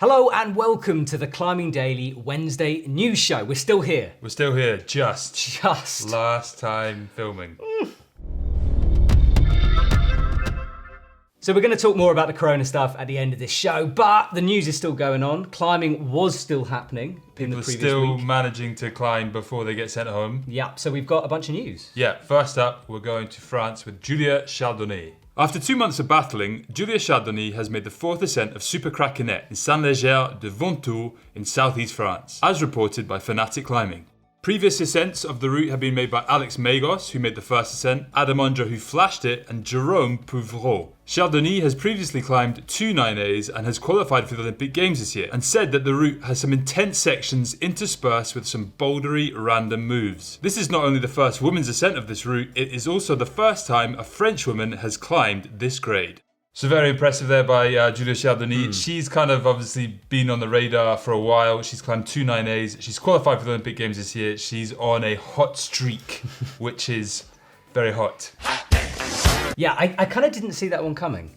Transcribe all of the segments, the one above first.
Hello and welcome to the Climbing Daily Wednesday news show. We're still here. We're still here, just last time filming. So we're going to talk more about the corona stuff at the end of this show, but the news is still going on. Climbing was still happening in the previous week. People are still managing to climb before they get sent home. Yeah, so we've got a bunch of news. Yeah, first up, we're going to France with Julia Chanourdie. After 2 months of battling, Julia Chanourdie has made the fourth ascent of Super Craquenet in Saint-Léger de Ventoux in southeast France, as reported by Fanatic Climbing. Previous ascents of the route have been made by Alex Magos, who made the first ascent, Adam Undra, who flashed it, and Jerome Pouvreau. Chanourdie has previously climbed 2 9As and has qualified for the Olympic Games this year, and said that the route has some intense sections interspersed with some bouldery random moves. This is not only the first women's ascent of this route, it is also the first time a French woman has climbed this grade. So very impressive there by Julia Chanourdie. She's kind of obviously been on the radar for a while. She's climbed 2 9As. She's qualified for the Olympic Games this year. She's on a hot streak, which is very hot. Yeah, I kind of didn't see that one coming.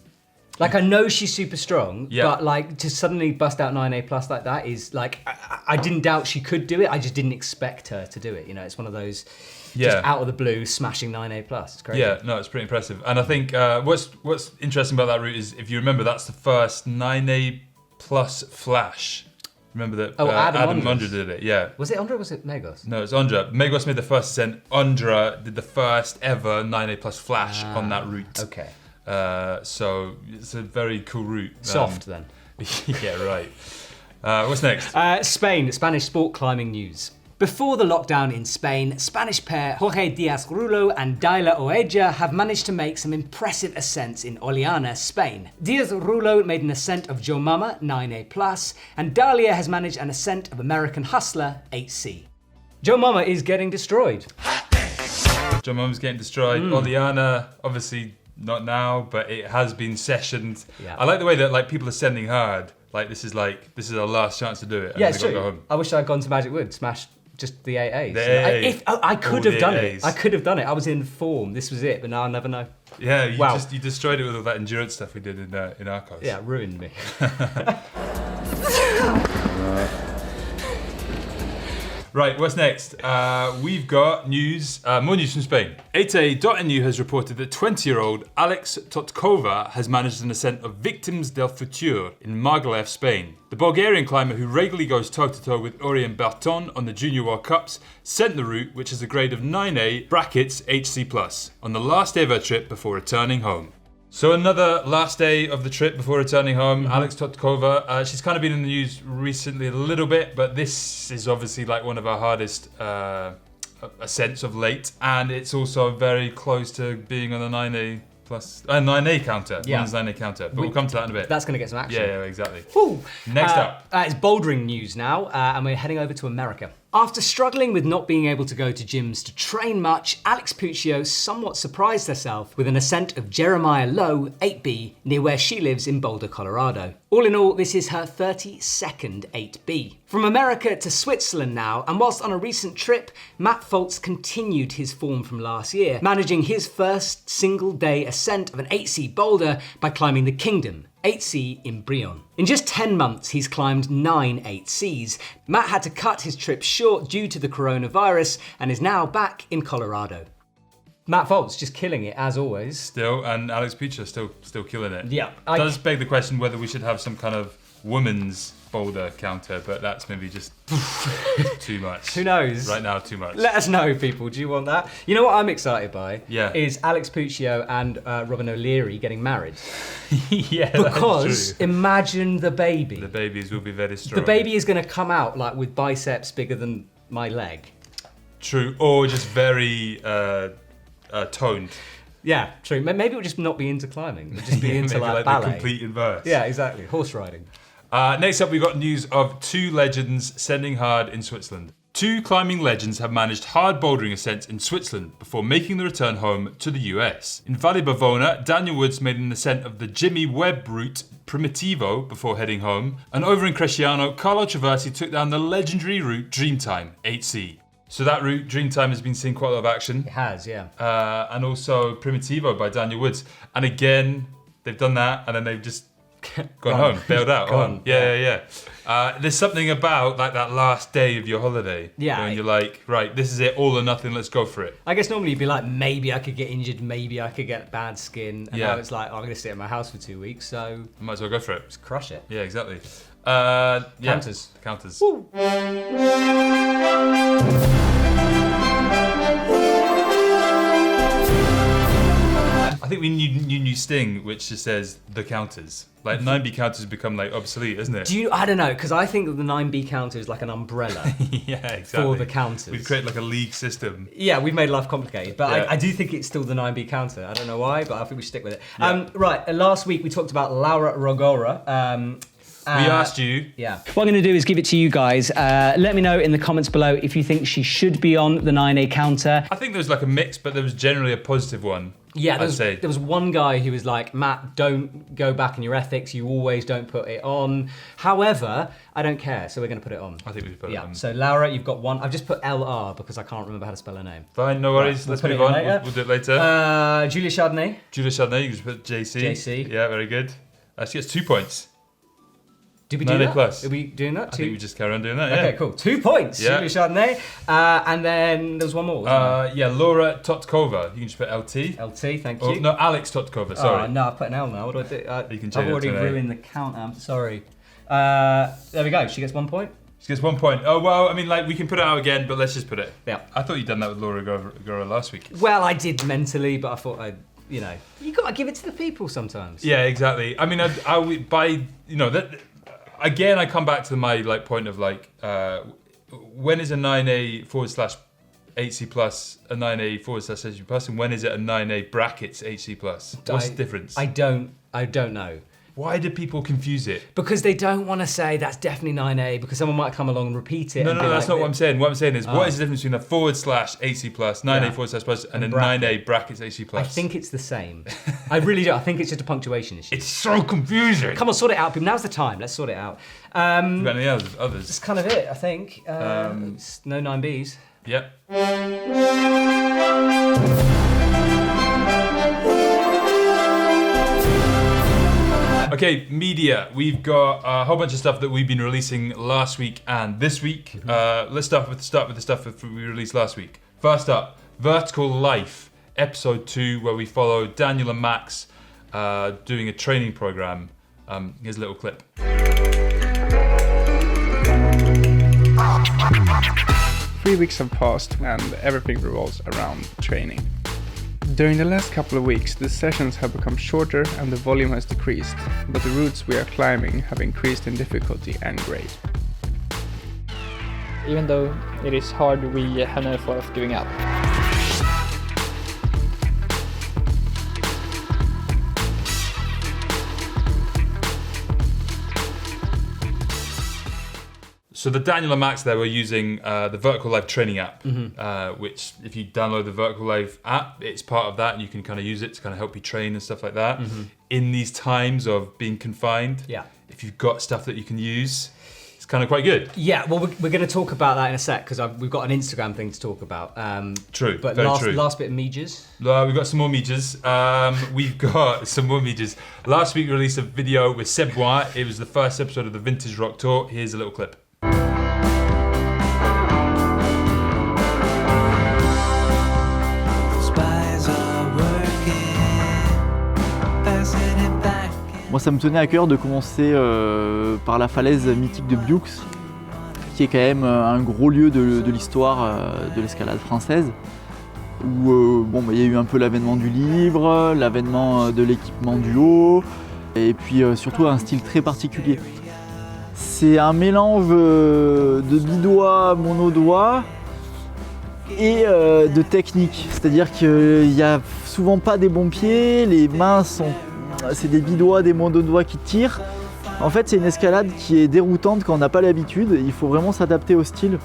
Like, I know she's super strong, but like to suddenly bust out 9A plus like that is like, I didn't doubt she could do it. I just didn't expect her to do it. You know, it's one of those just out of the blue smashing 9A plus. It's crazy. Yeah, no, it's pretty impressive. And I think what's interesting about that route is, if you remember, that's the first 9A plus flash. Remember that Adam Undra did it, yeah. Was it Undra or was it Magos? No, it's Undra. Magos made the first ascent. Undra did the first ever 9A plus flash on that route. Okay. So it's a very cool route. Soft then. Yeah, right. What's next? Spain, Spanish sport climbing news. Before the lockdown in Spain, Spanish pair Jorge Diaz-Rulo and Daila Oeja have managed to make some impressive ascents in Oliana, Spain. Diaz-Rulo made an ascent of Joe Mama, 9A+, and Dalia has managed an ascent of American Hustler, 8C. Joe Mama is getting destroyed. Joe Mama's getting destroyed. Oliana, obviously not now, but it has been sessioned. Yeah. I like the way that like people are sending hard. Like this is our last chance to do it. Yeah, it's true. Go home. I wish I'd gone to Magic Wood, smashed just the 8As. I could have done it. I could have done it. I was in form. This was it, but now I'll never know. Yeah, you destroyed it with all that endurance stuff we did in Arcos. Yeah, it ruined me. Right, what's next? We've got news, more news from Spain. ET.nu has reported that 20-year-old Alex Totkova has managed an ascent of Victims del Futur in Margalef, Spain. The Bulgarian climber, who regularly goes toe-to-toe with Orien Berton on the Junior World Cups, sent the route, which is a grade of 9A brackets HC+, on the last day of her trip before returning home. So another last day of the trip before returning home, Alex Totkova. She's kind of been in the news recently a little bit, but this is obviously like one of our hardest ascents of late, and it's also very close to being on a 9A plus 9A counter. Yeah, 9A counter. But we'll come to that in a bit. That's going to get some action. Yeah, exactly. Woo. Next up, it's bouldering news now, and we're heading over to America. After struggling with not being able to go to gyms to train much, Alex Puccio somewhat surprised herself with an ascent of Jeremiah Low, 8B, near where she lives in Boulder, Colorado. All in all, this is her 32nd 8B. From America to Switzerland now, and whilst on a recent trip, Matt Foltz continued his form from last year, managing his first single-day ascent of an 8C boulder by climbing the Kingdom, 8C in Brion. In just 10 months, he's climbed 9 8Cs. Matt had to cut his trip short due to the coronavirus and is now back in Colorado. Matt Foltz just killing it as always. Still, and Alex Puccio still killing it. Yeah. Does beg the question whether we should have some kind of women's boulder counter, but that's maybe just too much. Who knows? Right now, too much. Let us know, people. Do you want that? You know what I'm excited by? Yeah. Is Alex Puccio and Robin O'Leary getting married. Yeah, because that's true. Imagine the baby. The babies will be very strong. The baby is going to come out like with biceps bigger than my leg. True, or just very toned. Yeah, true. Maybe it'll just not be into climbing. It'll just be into like ballet. The complete inverse. Yeah, exactly. Horse riding. Next up, we've got news of 2 legends sending hard in Switzerland. 2 climbing legends have managed hard bouldering ascents in Switzerland before making the return home to the US. In Valle Bavona, Daniel Woods made an ascent of the Jimmy Webb route Primitivo before heading home, and over in Cresciano, Carlo Traversi took down the legendary route Dreamtime 8C. So that route, Dreamtime, has been seeing quite a lot of action. It has, yeah. And also Primitivo by Daniel Woods. And again, they've done that, and then they've just gone home, bailed out. Gone. Yeah. There's something about like that last day of your holiday. Yeah. When you're like, right, this is it, all or nothing, let's go for it. I guess normally you'd be like, maybe I could get injured, maybe I could get bad skin. And now it's like, I'm going to stay at my house for 2 weeks, so... Might as well go for it. Just crush it. Yeah, exactly. Counters. Counters. Woo. I think we need new sting, which just says the counters. Like 9B counters become like obsolete, isn't it? I don't know, because I think that the 9B counter is like an umbrella Yeah, exactly. for the counters. We've created like a league system. Yeah, we've made life complicated, but Yeah. I do think it's still the 9B counter. I don't know why, but I think we should stick with it. Yeah. Right, last week we talked about Laura Rogora. We asked you. Yeah. What I'm going to do is give it to you guys. Let me know in the comments below if you think she should be on the 9A counter. I think there was like a mix, but there was generally a positive one. Yeah, I'd say. there was one guy who was like, Matt, don't go back in your ethics. You always don't put it on. However, I don't care, so we're going to put it on. I think we should put it on. So Laura, you've got one. I've just put LR because I can't remember how to spell her name. Fine, no worries. Right, Let's we'll move put on. it in We'll do it later. Julia Chardonnay. Julia Chanourdie, you can just put JC. JC. Yeah, very good. She gets 2 points. Did we do 9A that? plus. Are we doing that? I think we just carry on doing that, yeah. Okay, cool. 2 points. Yeah. Julia Chardonnay. And then there was one more, wasn't Yeah, Laura Totkova. You can just put LT. there? LT, thank Oh, you. no, Alex Totkova, sorry. Oh, no, I've put an L now. What do I do? You can change I've it already to an A. ruined the count. I'm sorry. There we go. She gets 1 point. She gets 1 point. Oh, well, I mean, like, we can put it out again, but let's just put it. Yeah. I thought you'd done that with Laura Gora last week. Well, I did mentally, but I thought you got to give it to the people sometimes. Yeah, exactly. I mean, again, I come back to my like point of like, when is a 9A/8C plus a 9A/8C plus, and when is it a 9A brackets HC plus? What's the difference? I don't know. Why do people confuse it? Because they don't want to say that's definitely 9A because someone might come along and repeat it. No, and be that's like, not what I'm saying. What I'm saying is, what is the difference between a /8C plus, 9A// plus, and a bracket. 9A brackets HC plus? I think it's the same. I really do. I think it's just a punctuation issue. It's so confusing. Come on, sort it out, people. Now's the time. Let's sort it out. You got any others? That's kind of it, I think. It's no 9Bs. Yep. Okay, media. We've got a whole bunch of stuff that we've been releasing last week and this week. Let's start with the stuff that we released last week. First up, Vertical Life, episode 2, where we follow Daniel and Max doing a training program. Here's a little clip. 3 weeks have passed and everything revolves around training. During the last couple of weeks, the sessions have become shorter and the volume has decreased, but the routes we are climbing have increased in difficulty and grade. Even though it is hard, we have no thought of giving up. So the Daniel and Max there were using the Vertical Life training app, which if you download the Vertical Life app, it's part of that and you can kind of use it to kind of help you train and stuff like that. In these times of being confined, if you've got stuff that you can use, it's kind of quite good. Yeah, well, we're going to talk about that in a sec because we've got an Instagram thing to talk about. True, but very true. Last bit of Mejas. We've got some more Mejas. We've got some more Mejas. Last week we released a video with Seb Bois. It was the first episode of the Vintage Rock Tour. Here's a little clip. Moi, ça me tenait à cœur de commencer par la falaise mythique de Bioux, qui est quand même un gros lieu de l'histoire de l'escalade française, où il y a eu un peu l'avènement du livre, l'avènement de l'équipement du haut, et puis surtout un style très particulier. C'est un mélange de bidois, monodois et de technique, c'est-à-dire qu'il n'y a souvent pas des bons pieds, les mains c'est des bidois, des monodois qui tirent. En fait, c'est une escalade qui est déroutante quand on n'a pas l'habitude. Il faut vraiment s'adapter au style.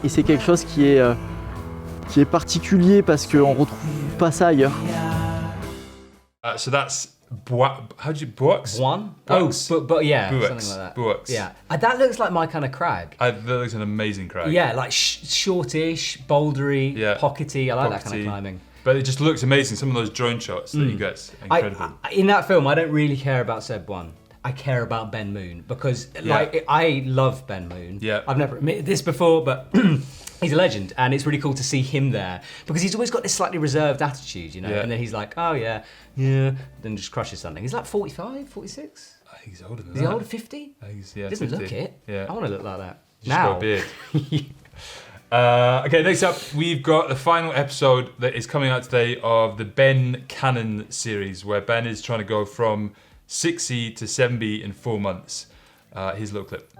Et c'est quelque chose qui est particulier parce qu'on ne retrouve pas ça ailleurs. So that's how do you Boux? But yeah, Boux. something like that. Boux. Yeah, that looks like my kind of crag. That looks an amazing crag. Yeah, like shortish, bouldery, pockety. I like that kind of climbing. But it just looks amazing. Some of those drone shots that you get, incredible. In that film, I don't really care about Seb 1. I care about Ben Moon because I love Ben Moon. Yeah. I've never admitted this before, but he's a legend, and it's really cool to see him there because he's always got this slightly reserved attitude, you know. Yeah. And then he's like, oh yeah, then just crushes something. He's like 45, 46. I think he's older than Is he older, 50? I think he's, He doesn't 50. look it. Yeah. I want to look like that. Just got a beard. Okay, next up, we've got the final episode that is coming out today of the Ben Cannon series, where Ben is trying to go from 6C to 7B in 4 months. Here's a little clip.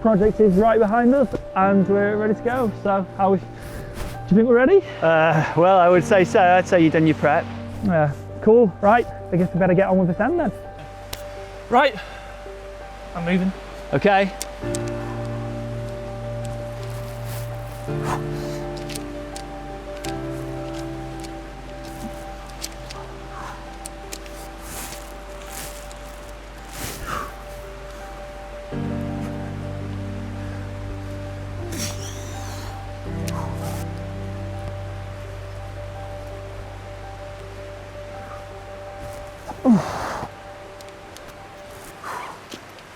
Project is right behind us and we're ready to go. So, do you think we're ready? Well, I would say so. I'd say you've done your prep. Cool. Right, I guess we better get on with this end then. Right, I'm moving. Okay.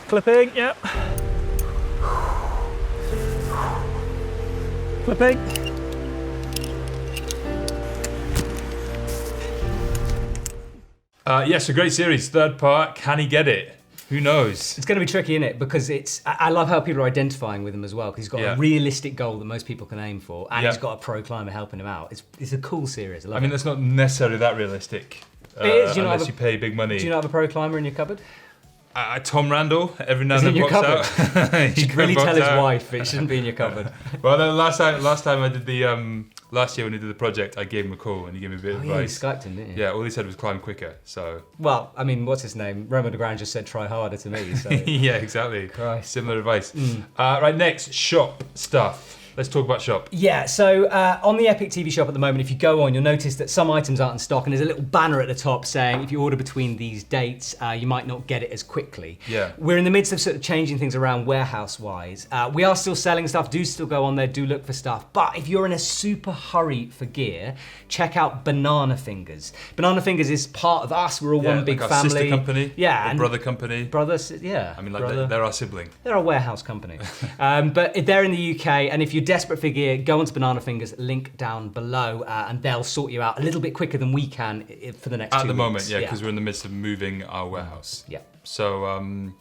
Clipping, yep. Clipping. Yes, a great series. Third part, can he get it? Who knows? It's going to be tricky, isn't it? Because I love how people are identifying with him as well, because he's got a realistic goal that most people can aim for, and he's got a pro climber helping him out. It's a cool series. I mean, that's not necessarily that realistic. It is, unless you pay big money. Do you not have a pro climber in your cupboard? Tom Randall, every now and then pops out. You should really tell his wife it shouldn't be in your cupboard. Well, the last time I did the last year when he did the project, I gave him a call and he gave me a bit of advice. Yeah, you Skyped him, didn't you? Yeah, all he said was climb quicker. So. Well, I mean, what's his name? Roman de Grand just said try harder to me. So. Yeah, exactly. Christ. Similar advice. Right, next, shop stuff. Let's talk about shop. Yeah, so on the EpicTV shop at the moment, if you go on, you'll notice that some items aren't in stock, and there's a little banner at the top saying if you order between these dates, you might not get it as quickly. Yeah. We're in the midst of sort of changing things around warehouse-wise. We are still selling stuff, do still go on there, do look for stuff, but if you're in a super hurry for gear, check out Banana Fingers. Banana Fingers is part of us, we're all one big like our family. Sister company, yeah, and brother company. Brothers, yeah. I mean, like they're our sibling. They're a warehouse company. But they're in the UK, and if you're desperate for gear, go onto Banana Fingers, link down below, and they'll sort you out a little bit quicker than we can for the next 2 weeks. At the moment, yeah, because we're in the midst of moving our warehouse. Yeah. So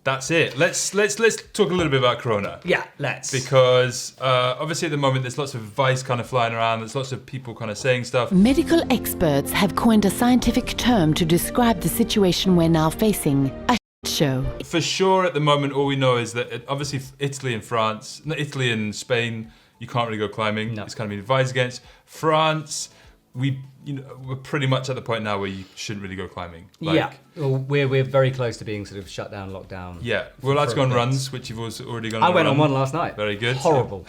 that's it. Let's talk a little bit about Corona. Yeah, let's. Because obviously at the moment there's lots of advice kind of flying around. There's lots of people kind of saying stuff. Medical experts have coined a scientific term to describe the situation we're now facing. A show. For sure, at the moment, all we know is that obviously Italy and Spain, you can't really go climbing. No. It's kind of been advised against. France, we're pretty much at the point now where you shouldn't really go climbing. Well, we're very close to being sort of shut down, locked down. Yeah, we're allowed to go on runs, which you've also already gone on. I went on one last night. Very good. Horrible,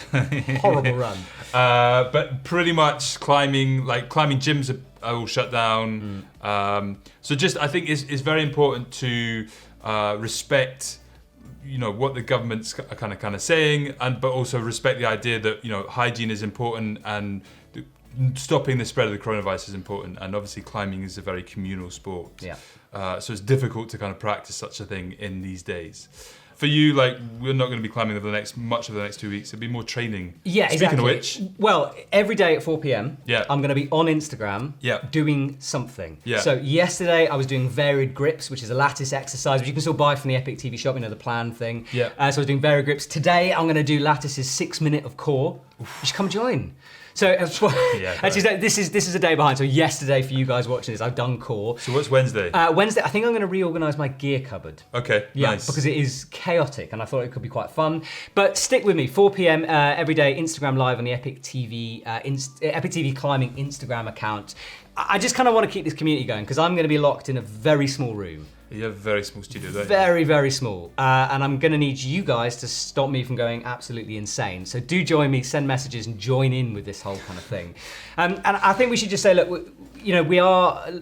horrible run. But pretty much climbing gyms are all shut down. So just I think it's very important to respect what the government's kind of saying, but also respect the idea that hygiene is important and stopping the spread of the coronavirus is important. And obviously climbing is a very communal sport. Yeah. So it's difficult to kind of practice such a thing in these days. For you, we're not going to be climbing over much of the next 2 weeks. It'll be more training. Yeah, Speaking exactly. of which, well, every day at 4 p.m, I'm going to be on Instagram doing something. Yeah. So yesterday I was doing varied grips, which is a lattice exercise, which you can still buy from the EpicTV shop, the plan thing. Yeah. So I was doing varied grips. Today I'm going to do lattice's 6 minute of core. You should come join. So actually, this is a day behind. So yesterday, for you guys watching this, I've done core. So what's Wednesday? Wednesday, I think I'm going to reorganise my gear cupboard. Okay, yeah, nice. Because it is chaotic, and I thought it could be quite fun. But stick with me, 4 p.m. Every day, Instagram Live on the EpicTV EpicTV climbing Instagram account. I just kind of want to keep this community going because I'm going to be locked in a very small room. You have a very small studio, don't you? Very, very small. And I'm going to need you guys to stop me from going absolutely insane. So do join me, send messages, and join in with this whole kind of thing. And I think we should just say, look,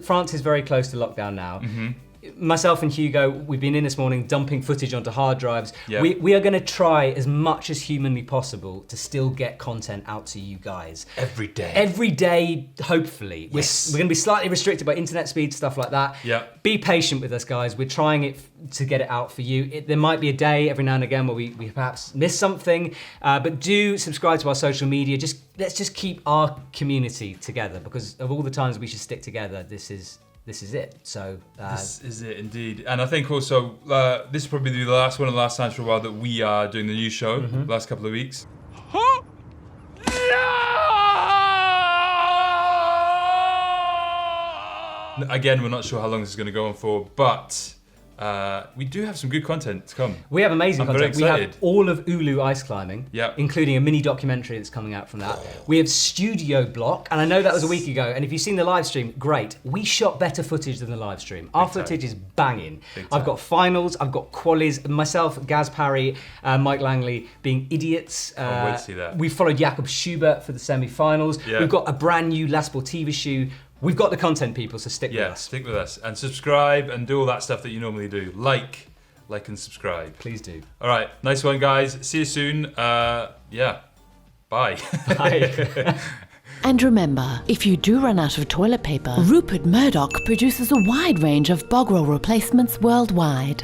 France is very close to lockdown now. Mm-hmm. myself and Hugo, we've been in this morning dumping footage onto hard drives. Yeah. We are going to try as much as humanly possible to still get content out to you guys. Every day. Every day, hopefully. Yes. We're going to be slightly restricted by internet speed, stuff like that. Yeah. Be patient with us, guys. We're trying to get it out for you. There might be a day every now and again where we perhaps miss something, but do subscribe to our social media. Let's just keep our community together, because of all the times we should stick together, this is it. So this is it indeed. And I think also this will probably be the last times for a while that we are doing the new show. Last couple of weeks. Again, we're not sure how long this is going to go on for, but we do have some good content to come. we have amazing I'm very content. We have excited. all of Ulu ice climbing, Yeah. including a mini documentary that's coming out from that. We have Studio Block, and I know that was a week ago, and if you've seen the live stream, great. We shot better footage than the live stream. Our footage is banging. Big I've time. got finals, I've got qualies, myself, Gaz Parry, Mike Langley being idiots. Can't wait to see that. We followed Jakob Schubert for the semi-finals. Yeah. We've got a brand new La Sportiva shoe. We've got the content, people, so stick with Yeah, us. stick with us and subscribe and do all that stuff that you normally do. Like and subscribe. Please do. All right, nice one, guys. See you soon. Yeah, bye. Bye. And remember, if you do run out of toilet paper, Rupert Murdoch produces a wide range of bog roll replacements worldwide.